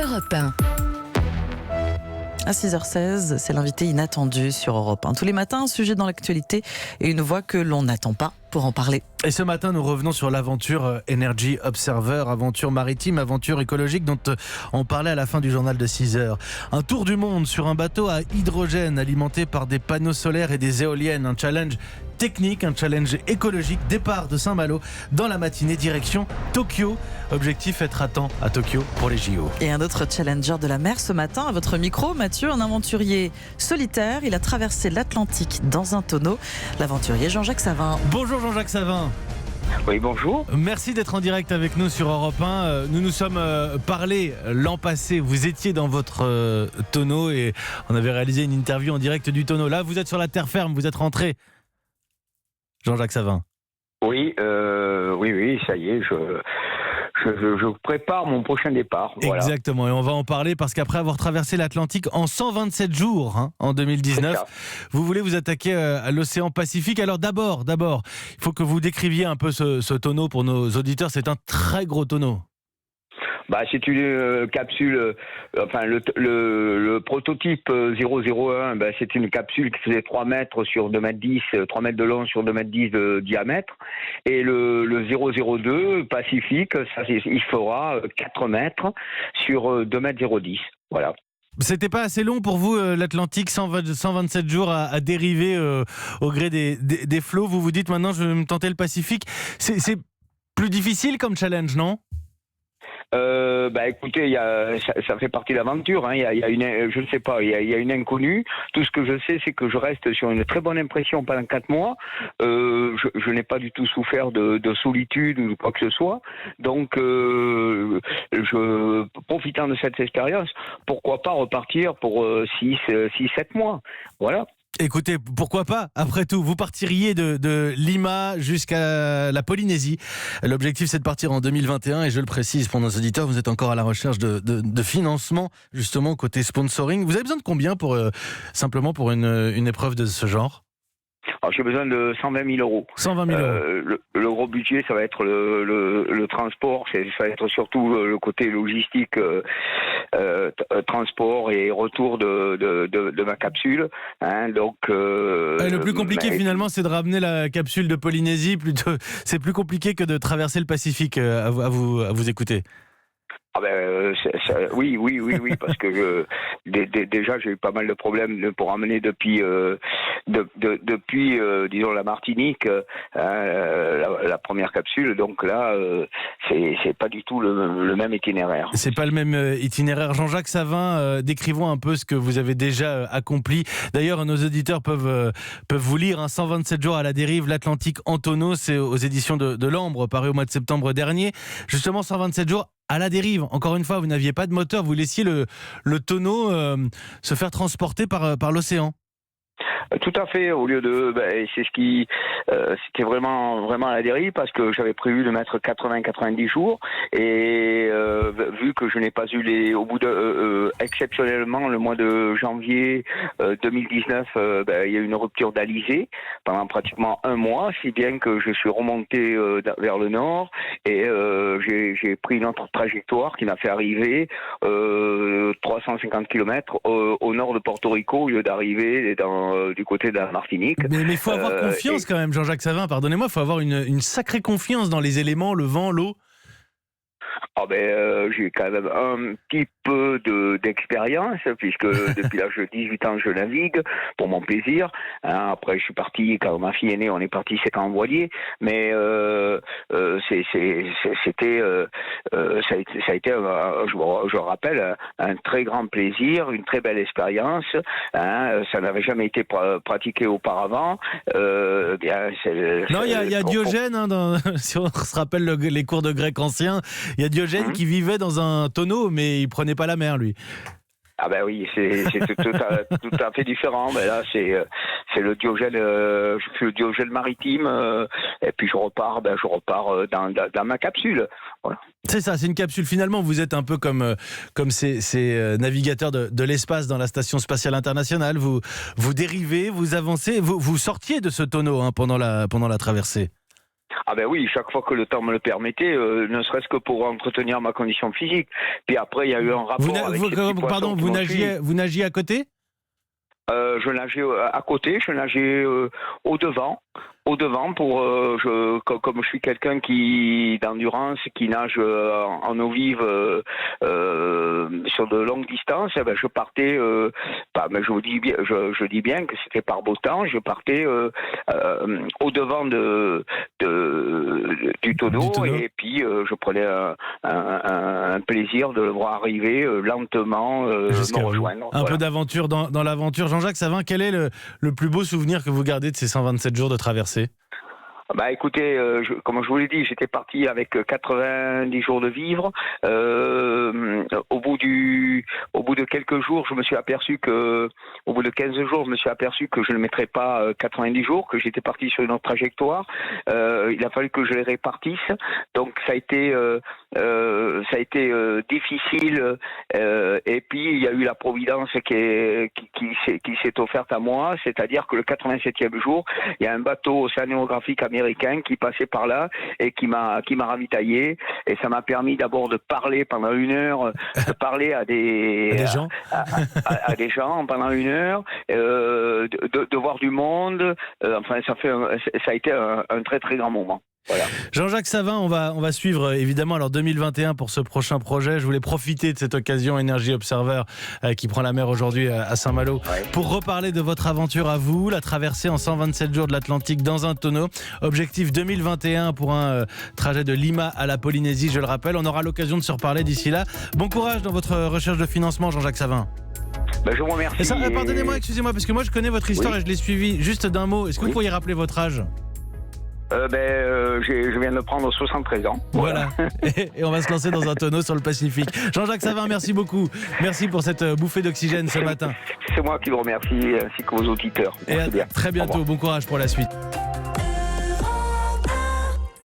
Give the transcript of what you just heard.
Europe 1. À 6h16, c'est l'invité inattendu sur Europe 1. Tous les matins, un sujet dans l'actualité et une voix que l'on n'attend pas pour en parler. Et ce matin, nous revenons sur l'aventure Energy Observer, aventure maritime, aventure écologique dont on parlait à la fin du journal de 6h. Un tour du monde sur un bateau à hydrogène alimenté par des panneaux solaires et des éoliennes. Un challenge technique, un challenge écologique. Départ de Saint-Malo dans la matinée, direction Tokyo. Objectif, être à temps à Tokyo pour les JO. Et un autre challenger de la mer ce matin, à votre micro, Mathieu, un aventurier solitaire. Il a traversé l'Atlantique dans un tonneau. L'aventurier Jean-Jacques Savin. Bonjour Jean-Jacques Savin. Oui, bonjour. Merci d'être en direct avec nous sur Europe 1. Nous nous sommes parlé l'an passé. Vous étiez dans votre tonneau et on avait réalisé une interview en direct du tonneau. Là, vous êtes sur la terre ferme, vous êtes rentré. Jean-Jacques Savin. Oui, ça y est, je prépare mon prochain départ. Voilà. Exactement, et on va en parler parce qu'après avoir traversé l'Atlantique en 127 jours en 2019, vous voulez vous attaquer à l'océan Pacifique. Alors d'abord, il faut que vous décriviez un peu ce tonneau pour nos auditeurs. C'est un très gros tonneau. C'est une capsule, le prototype 001, c'est une capsule qui faisait 3 mètres sur 2 mètres 10, 3 mètres de long sur 2 mètres 10 de diamètre. Et le 002 Pacifique, il fera 4 mètres sur 2 mètres 010. Voilà. C'était pas assez long pour vous, l'Atlantique, 127 jours à dériver au gré des flots. Vous vous dites maintenant, je vais me tenter le Pacifique. C'est plus difficile comme challenge, non ? Écoutez, ça fait partie de l'aventure. Il y a une inconnue. Tout ce que je sais, c'est que je reste sur une très bonne impression pendant 4 mois. Je n'ai pas du tout souffert de solitude ou de quoi que ce soit. Donc, profitant de cette expérience, pourquoi pas repartir pour 6-7 mois. Voilà. Écoutez, pourquoi pas ? Après tout, vous partiriez de Lima jusqu'à la Polynésie. L'objectif, c'est de partir en 2021. Et je le précise pour nos auditeurs, vous êtes encore à la recherche de financement, justement, côté sponsoring. Vous avez besoin de combien simplement pour une épreuve de ce genre ? Alors, j'ai besoin de 120 000 euros. 120 000 euros. Le gros budget, ça va être le transport. Ça va être surtout le côté logistique, transport et retour de ma capsule. Le plus compliqué, finalement, c'est de ramener la capsule de Polynésie. C'est plus compliqué que de traverser le Pacifique, à vous écouter. Oui, parce que déjà j'ai eu pas mal de problèmes pour amener depuis disons la Martinique la première capsule, donc là c'est pas du tout le même itinéraire. C'est pas le même itinéraire. Jean-Jacques Savin, décrivons un peu ce que vous avez déjà accompli. D'ailleurs, nos auditeurs peuvent vous lire 127 jours à la dérive, l'Atlantique en tonneau, c'est aux éditions de l'Ambre, paru au mois de septembre dernier. Justement, 127 jours à la dérive. Encore une fois, vous n'aviez pas de moteur, vous laissiez le tonneau se faire transporter par l'océan. Tout à fait, au lieu de... c'est ce qui... c'était vraiment à la dérive, parce que j'avais prévu de mettre 80-90 jours, et vu que je n'ai pas eu au bout de... exceptionnellement, le mois de janvier 2019, il y a eu une rupture d'alizé pendant pratiquement 1 mois, si bien que je suis remonté vers le nord, et j'ai pris une autre trajectoire qui m'a fait arriver 350 km au nord de Porto Rico, au lieu d'arriver du côté de la Martinique. Mais il faut avoir confiance quand même, Jean-Jacques Savin, pardonnez-moi, il faut avoir une sacrée confiance dans les éléments, le vent, l'eau. J'ai quand même un petit peu d'expérience, puisque depuis l'âge de 18 ans je navigue pour mon plaisir. Après je suis parti, quand ma fille est née, on est parti 7 ans en voilier, mais ça a été je rappelle, un très grand plaisir, une très belle expérience. Ça n'avait jamais été pratiqué auparavant. Non, il y a Diogène, si on se rappelle les cours de grec ancien, il y a Diogène qui vivait dans un tonneau, mais il prenait pas la mer, lui. Oui, c'est tout à fait différent. Mais là, c'est le Diogène, je fais le Diogène maritime, et puis je repars dans ma capsule. Voilà. C'est ça, c'est une capsule. Finalement, vous êtes un peu comme ces navigateurs de l'espace dans la Station Spatiale Internationale. Vous dérivez, vous avancez, vous sortiez de ce tonneau pendant la traversée. Ah ben oui, chaque fois que le temps me le permettait, ne serait-ce que pour entretenir ma condition physique. Puis après, il y a eu un rapport avec ces petits poissons qui m'ont suivi. Vous nagiez à côté? Je nageais à côté, je nageais au devant pour comme je suis quelqu'un d'endurance qui nage en eau vive sur de longues distances, eh ben je partais mais je dis bien que c'était par beau temps, je partais au devant du tonneau et puis je prenais un plaisir de le voir arriver lentement me rejoindre. Un peu d'aventure dans l'aventure. Jean-Jacques Savin, quel est le plus beau souvenir que vous gardez de ces 127 jours de traversée? Bah écoutez, comme je vous l'ai dit, j'étais parti avec 90 jours de vivre. Au bout de quelques jours, je me suis aperçu au bout de 15 jours, je me suis aperçu que je ne mettrais pas 90 jours, que j'étais parti sur une autre trajectoire. Il a fallu que je les répartisse. Donc ça a été difficile. Et puis il y a eu la providence qui s'est offerte à moi, c'est-à-dire que le 87e jour, il y a un bateau océanographique américain qui passait par là et qui m'a ravitaillé, et ça m'a permis d'abord de parler pendant 1 heure, de parler à des gens pendant 1 heure, de voir du monde. Enfin, ça a été un très très grand moment. Voilà. Jean-Jacques Savin, on va suivre évidemment alors 2021 pour ce prochain projet. Je voulais profiter de cette occasion Energy Observer qui prend la mer aujourd'hui à Saint-Malo pour reparler de votre aventure à vous, la traversée en 127 jours de l'Atlantique dans un tonneau. Objectif 2021 pour un trajet de Lima à la Polynésie, je le rappelle. On aura l'occasion de se reparler d'ici là. Bon courage dans votre recherche de financement, Jean-Jacques Savin. Je vous remercie. Pardonnez-moi, excusez-moi, parce que moi je connais votre histoire et je l'ai suivie. Juste d'un mot, est-ce que vous pourriez rappeler votre âge ? Je viens de prendre 73 ans. Voilà. Et on va se lancer dans un tonneau sur le Pacifique. Jean-Jacques Savin, merci beaucoup. Merci pour cette bouffée d'oxygène ce matin. C'est moi qui vous remercie, ainsi que vos auditeurs. Merci bien. Très bientôt. Bon courage pour la suite.